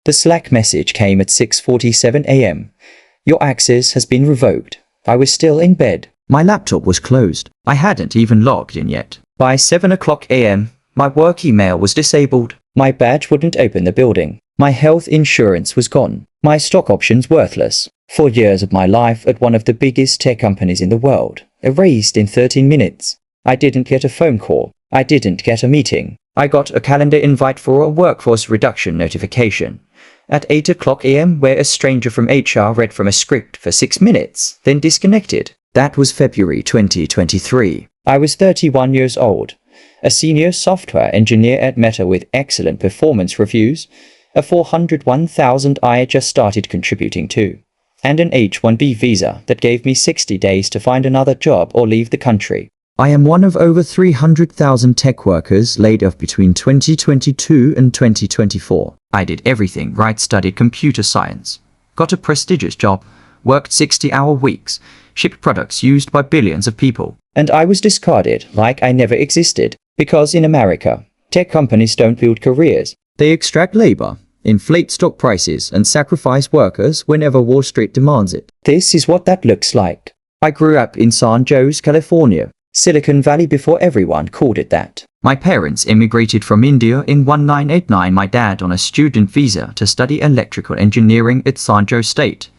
The Slack message came at 6:47 a.m. Your access has been revoked. I was still in bed. My laptop was closed. I hadn't even logged in yet. By 7 a.m., my work email was disabled. My badge wouldn't open the building. My health insurance was gone. My stock options worthless. 4 years of my life at one of the biggest tech companies in the world, erased in 13 minutes. I didn't get a phone call. I didn't get a meeting. I got a calendar invite for a workforce reduction notification at 8 a.m. where a stranger from HR read from a script for 6 minutes, then disconnected. That was February 2023. I was 31 years old, a senior software engineer at Meta with excellent performance reviews, a $401,000 I had just started contributing to, and an H-1B visa that gave me 60 days to find another job or leave the country. I am one of over 300,000 tech workers laid off between 2022 and 2024. I did everything right, studied computer science, got a prestigious job, worked 60-hour weeks, shipped products used by billions of people. And I was discarded like I never existed, because in America, tech companies don't build careers. They extract labor, inflate stock prices, and sacrifice workers whenever Wall Street demands it. This is what that looks like. I grew up in San Jose, California, Silicon Valley before everyone called it that. My parents immigrated from India in 1989, my dad on a student visa to study electrical engineering at San Jose State.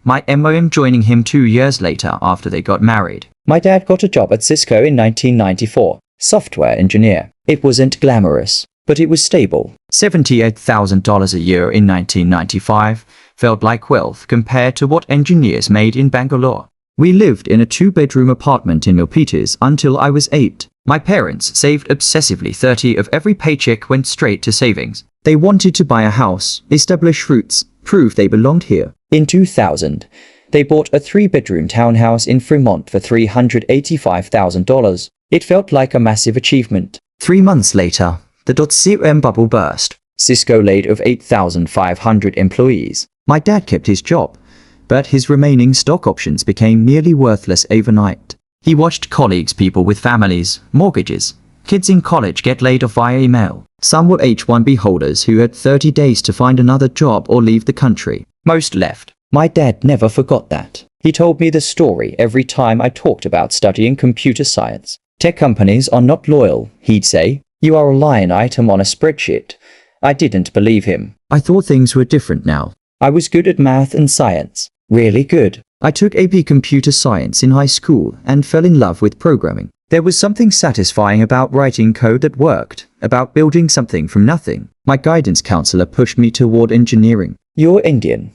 My mom joining him 2 years later after they got married. My dad got a job at Cisco in 1994, software engineer. It wasn't glamorous, but it was stable. $78,000 a year in 1995 felt like wealth compared to what engineers made in Bangalore. We lived in a 2-bedroom apartment in Milpitas until I was 8. My parents saved obsessively. 30 of every paycheck went straight to savings. They wanted to buy a house, establish roots, prove they belonged here. In 2000, they bought a 3-bedroom townhouse in Fremont for $385,000. It felt like a massive achievement. 3 months later, the .com bubble burst. Cisco laid off 8,500 employees. My dad kept his job, but his remaining stock options became nearly worthless overnight. He watched colleagues, people with families, mortgages, kids in college get laid off via email. Some were H-1B holders who had 30 days to find another job or leave the country. Most left. My dad never forgot that. He told me the story every time I talked about studying computer science. Tech companies are not loyal, he'd say. You are a line item on a spreadsheet. I didn't believe him. I thought things were different now. I was good at math and science. Really good. I took AP Computer Science in high school and fell in love with programming. There was something satisfying about writing code that worked, about building something from nothing. My guidance counselor pushed me toward engineering. You're Indian.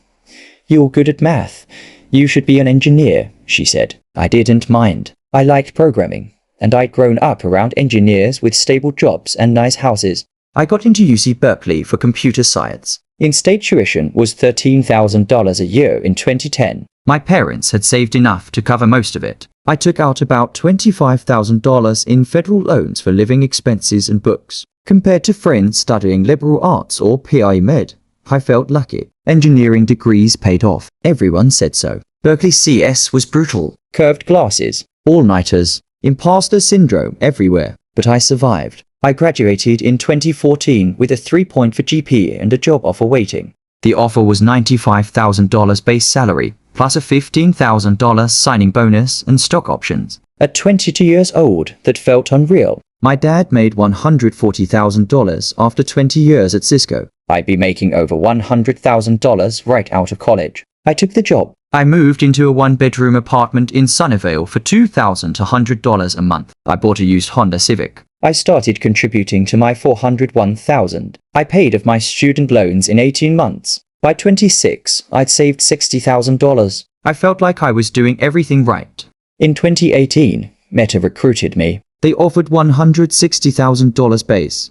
You're good at math. You should be an engineer, she said. I didn't mind. I liked programming, and I'd grown up around engineers with stable jobs and nice houses. I got into UC Berkeley for computer science. In-state tuition was $13,000 a year in 2010. My parents had saved enough to cover most of it. I took out about $25,000 in federal loans for living expenses and books. Compared to friends studying liberal arts or PI Med, I felt lucky. Engineering degrees paid off. Everyone said so. Berkeley CS was brutal. Curved glasses. All-nighters. Imposter syndrome everywhere. But I survived. I graduated in 2014 with a 3.4 GPA and a job offer waiting. The offer was $95,000 base salary, plus a $15,000 signing bonus and stock options. At 22 years old, that felt unreal. My dad made $140,000 after 20 years at Cisco. I'd be making over $100,000 right out of college. I took the job. I moved into a 1-bedroom apartment in Sunnyvale for $2,100 a month. I bought a used Honda Civic. I started contributing to my $401,000. I paid off my student loans in 18 months. By 26, I'd saved $60,000. I felt like I was doing everything right. In 2018, Meta recruited me. They offered $160,000 base,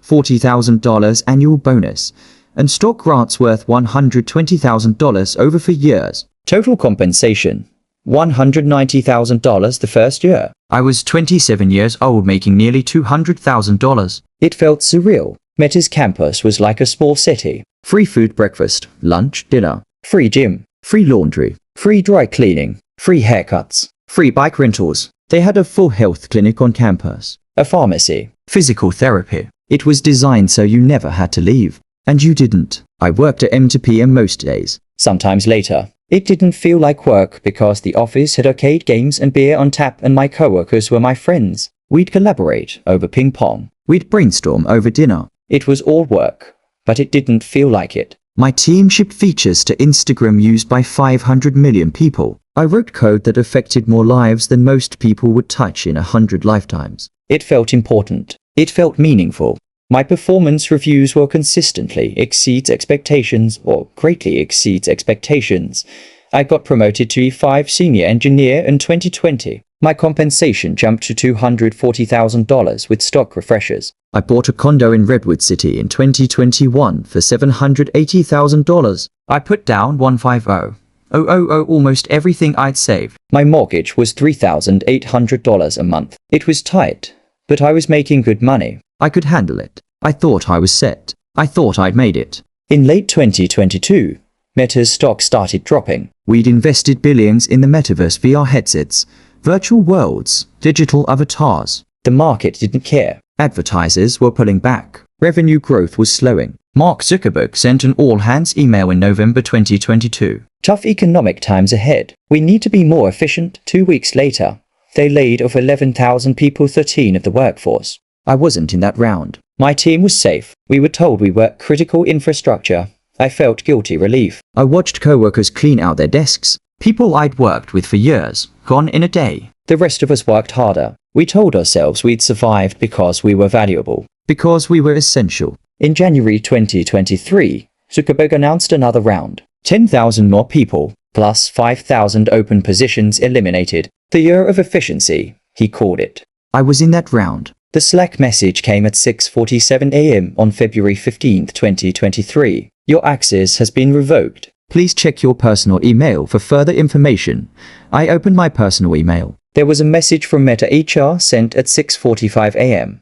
$40,000 annual bonus, and stock grants worth $120,000 over 4 years. Total compensation, $190,000 the first year. I was 27 years old making nearly $200,000. It felt surreal. Meta's campus was like a small city. Free food, breakfast, lunch, dinner. Free gym. Free laundry. Free dry cleaning. Free haircuts. Free bike rentals. They had a full health clinic on campus. A pharmacy. Physical therapy. It was designed so you never had to leave. And you didn't. I worked at AM to PM most days. Sometimes later, it didn't feel like work because the office had arcade games and beer on tap and my coworkers were my friends. We'd collaborate over ping pong. We'd brainstorm over dinner. It was all work, but it didn't feel like it. My team shipped features to Instagram used by 500 million people. I wrote code that affected more lives than most people would touch in 100 lifetimes. It felt important. It felt meaningful. My performance reviews were consistently exceeds expectations or greatly exceeds expectations. I got promoted to E5 senior engineer in 2020. My compensation jumped to $240,000 with stock refreshers. I bought a condo in Redwood City in 2021 for $780,000. I put down 150,000 almost everything I'd saved. My mortgage was $3,800 a month. It was tight, but I was making good money. I could handle it. I thought I was set. I thought I'd made it. In late 2022, Meta's stock started dropping. We'd invested billions in the metaverse VR headsets, virtual worlds, digital avatars. The market didn't care. Advertisers were pulling back. Revenue growth was slowing. Mark Zuckerberg sent an all-hands email in November 2022. Tough economic times ahead. We need to be more efficient. 2 weeks later, they laid off 11,000 people, 13 of the workforce. I wasn't in that round. My team was safe. We were told we were critical infrastructure. I felt guilty relief. I watched coworkers clean out their desks. People I'd worked with for years, gone in a day. The rest of us worked harder. We told ourselves we'd survived because we were valuable. Because we were essential. In January 2023, Zuckerberg announced another round. 10,000 more people, plus 5,000 open positions eliminated. The year of efficiency, he called it. I was in that round. The Slack message came at 6:47 a.m. on February 15, 2023. Your access has been revoked. Please check your personal email for further information. I opened my personal email. There was a message from Meta HR sent at 6:45 a.m.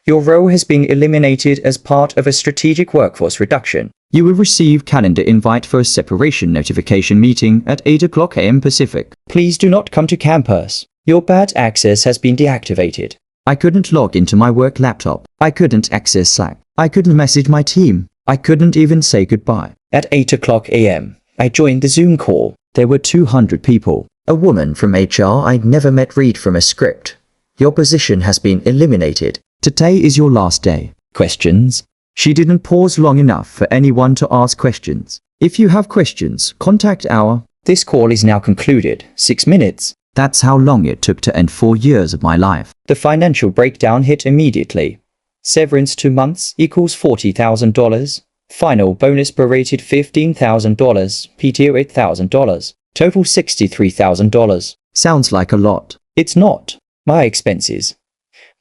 Your role has been eliminated as part of a strategic workforce reduction. You will receive calendar invite for a separation notification meeting at 8 a.m. Pacific. Please do not come to campus. Your bad access has been deactivated. I couldn't log into my work laptop. I couldn't access Slack. I couldn't message my team. I couldn't even say goodbye. At 8 a.m., I joined the Zoom call. There were 200 people. A woman from HR I'd never met read from a script. Your position has been eliminated. Today is your last day. Questions? She didn't pause long enough for anyone to ask questions. If you have questions, contact our... This call is now concluded. 6 minutes. That's how long it took to end 4 years of my life. The financial breakdown hit immediately. Severance 2 months equals $40,000. Final bonus prorated $15,000. PTO $8,000. Total $63,000. Sounds like a lot. It's not. My expenses.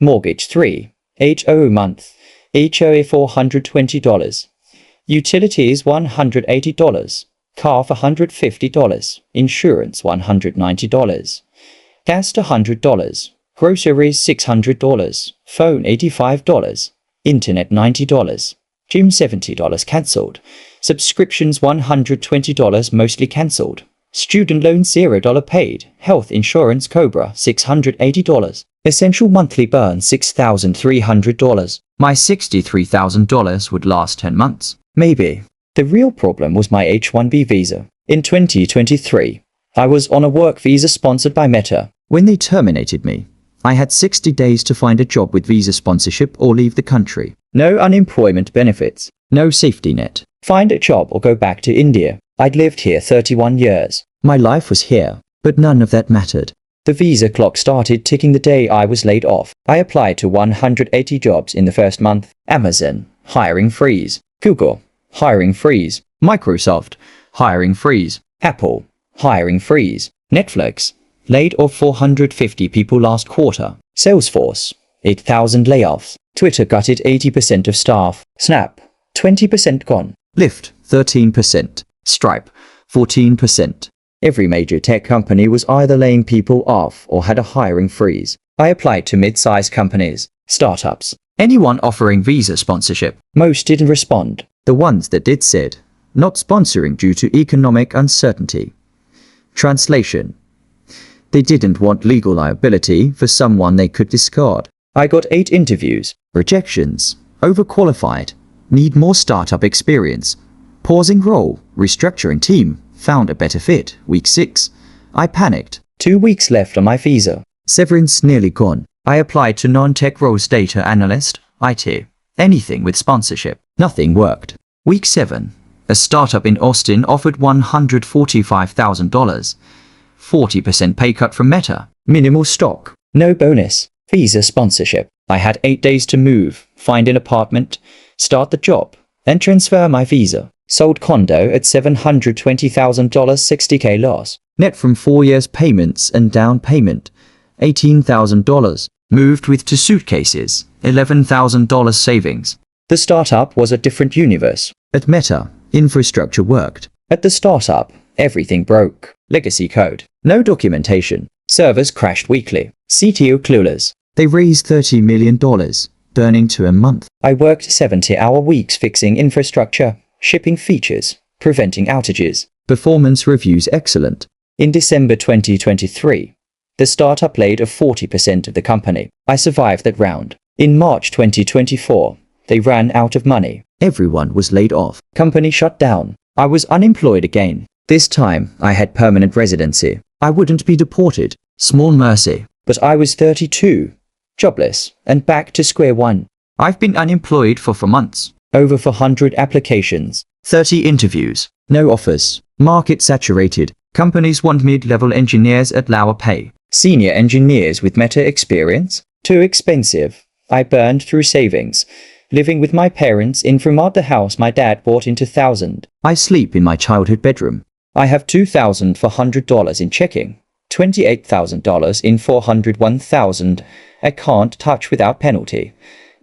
Mortgage 3. HO month. HOA $420. Utilities $180. Car for $150. Insurance $190. Gas $100. Groceries $600. Phone $85. Internet $90. Gym $70 cancelled. Subscriptions $120 mostly cancelled. Student loan $0 paid. Health insurance Cobra $680. Essential monthly burn $6,300. My $63,000 would last 10 months. Maybe. The real problem was my H-1B visa. In 2023, I was on a work visa sponsored by Meta. When they terminated me, I had 60 days to find a job with visa sponsorship or leave the country. No unemployment benefits. No safety net. Find a job or go back to India. I'd lived here 31 years. My life was here, but none of that mattered. The visa clock started ticking the day I was laid off. I applied to 180 jobs in the first month. Amazon, hiring freeze. Google, hiring freeze. Microsoft, hiring freeze. Apple, hiring freeze. Netflix, laid off 450 people last quarter. Salesforce, 8,000 layoffs. Twitter gutted 80% of staff. Snap, 20% gone. Lyft, 13%. Stripe, 14%. Every major tech company was either laying people off or had a hiring freeze. I applied to mid-sized companies, startups. Anyone offering visa sponsorship. Most didn't respond. The ones that did said, not sponsoring due to economic uncertainty. Translation. They didn't want legal liability for someone they could discard. I got 8 interviews. Rejections. Overqualified. Need more startup experience. Pausing role, restructuring team, found a better fit. Week 6. I panicked. 2 weeks left on my visa. Severance nearly gone. I applied to non-tech roles, data analyst, IT, anything with sponsorship. Nothing worked. Week 7. A startup in Austin offered $145,000. 40% pay cut from Meta. Minimal stock. No bonus. Visa sponsorship. I had 8 days to move, find an apartment, start the job, and transfer my visa. Sold condo at $720,000, 60K loss. Net from 4 years payments and down payment, $18,000. Moved with 2 suitcases, $11,000 savings. The startup was a different universe. At Meta, infrastructure worked. At the startup, everything broke. Legacy code. No documentation. Servers crashed weekly. CTO clueless. They raised $30 million, burning to a month. I worked 70-hour weeks fixing infrastructure, shipping features, preventing outages. Performance reviews excellent. In December 2023, the startup laid off 40% of the company. I survived that round. In March 2024, they ran out of money. Everyone was laid off. Company shut down. I was unemployed again. This time, I had permanent residency. I wouldn't be deported. Small mercy. But I was 32, jobless, and back to square one. I've been unemployed for 4 months. Over 400 applications. 30 interviews. No offers. Market saturated. Companies want mid-level engineers at lower pay. Senior engineers with Meta experience? Too expensive. I burned through savings. Living with my parents in from out the house my dad bought in 2000. I sleep in my childhood bedroom. I have $2,400 in checking. $28,000 in 401,000. I can't touch without penalty.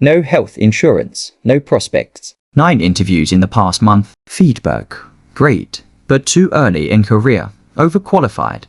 No health insurance. No prospects. 9 interviews in the past month. Feedback. Great. But too early in career. Overqualified.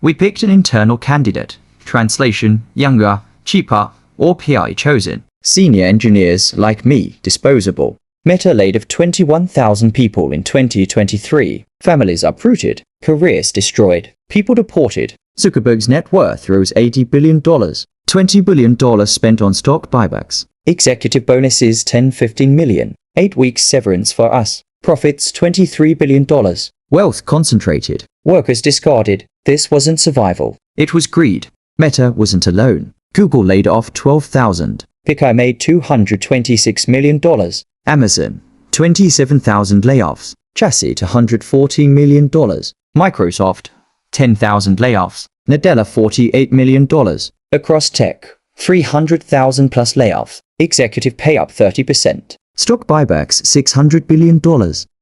We picked an internal candidate. Translation, younger, cheaper, or PI chosen. Senior engineers like me, disposable. Meta laid off 21,000 people in 2023. Families uprooted. Careers destroyed. People deported. Zuckerberg's net worth rose $80 billion. $20 billion spent on stock buybacks. Executive bonuses 10-15 million. 8 weeks severance for us. Profits $23 billion. Wealth concentrated. Workers discarded. This wasn't survival. It was greed. Meta wasn't alone. Google laid off 12,000. Pick made $226 million. Amazon, 27,000 layoffs. Chassis to $114 million. Microsoft, 10,000 layoffs. Nadella, $48 million. Across tech, 300,000 plus layoffs. Executive pay up 30%. Stock buybacks, $600 billion.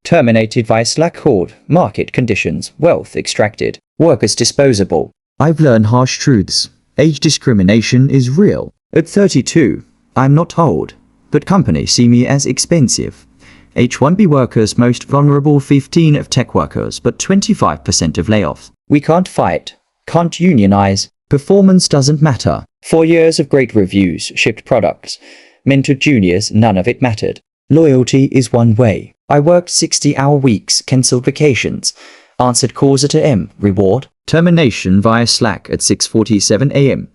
Terminated via Slack hoard. Market conditions. Wealth extracted. Workers disposable. I've learned harsh truths. Age discrimination is real. At 32, I'm not old, but companies see me as expensive. H-1B workers most vulnerable, 15 of tech workers, but 25% of layoffs. We can't fight. Can't unionize. Performance doesn't matter. 4 years of great reviews, shipped products. Mentored juniors, none of it mattered. Loyalty is one way. I worked 60-hour weeks, cancelled vacations. Answered calls at A.M. Reward. Termination via Slack at 6:47 a.m.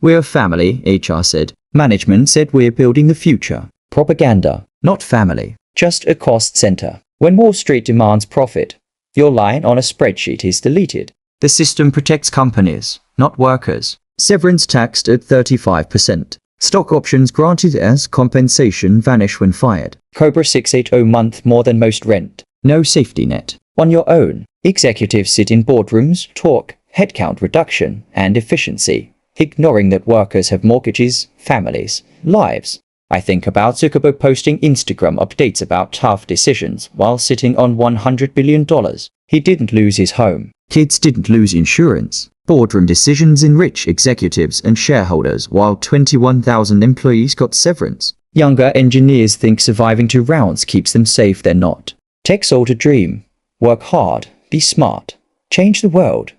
We're a family, HR said. Management said we're building the future. Propaganda. Not family. Just a cost center. When Wall Street demands profit, your line on a spreadsheet is deleted. The system protects companies, not workers. Severance taxed at 35%. Stock options granted as compensation vanish when fired. Cobra 680 month more than most rent. No safety net. On your own. Executives sit in boardrooms, talk, headcount reduction, and efficiency, ignoring that workers have mortgages, families, lives. I think about Zuckerberg posting Instagram updates about tough decisions while sitting on $100 billion. He didn't lose his home. Kids didn't lose insurance. Boardroom decisions enrich executives and shareholders while 21,000 employees got severance. Younger engineers think surviving 2 rounds keeps them safe. They're not. Tech sold a dream. Work hard. Be smart. Change the world.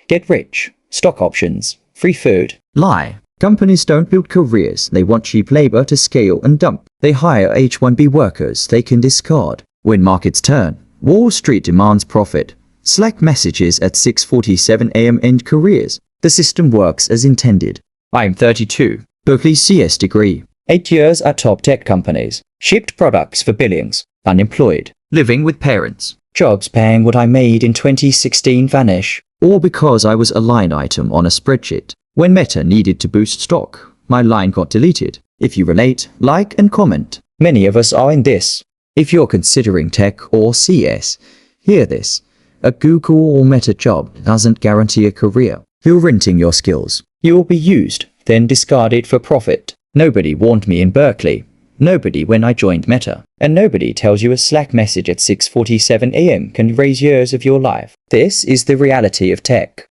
Get rich. Stock options. Free food. Lie. Companies don't build careers. They want cheap labor to scale and dump. They hire H-1B workers they can discard. When markets turn, Wall Street demands profit. Slack messages at 6:47 a.m. end careers. The system works as intended. I'm 32. Berkeley CS degree. 8 years at top tech companies. Shipped products for billions. Unemployed. Living with parents. Jobs paying what I made in 2016 vanish. All because I was a line item on a spreadsheet. When Meta needed to boost stock, my line got deleted. If you relate, like and comment. Many of us are in this. If you're considering tech or CS, hear this. A Google or Meta job doesn't guarantee a career. You're renting your skills. You will be used, then discarded for profit. Nobody warned me in Berkeley. Nobody when I joined Meta. And nobody tells you a Slack message at 6:47 AM can erase years of your life. This is the reality of tech.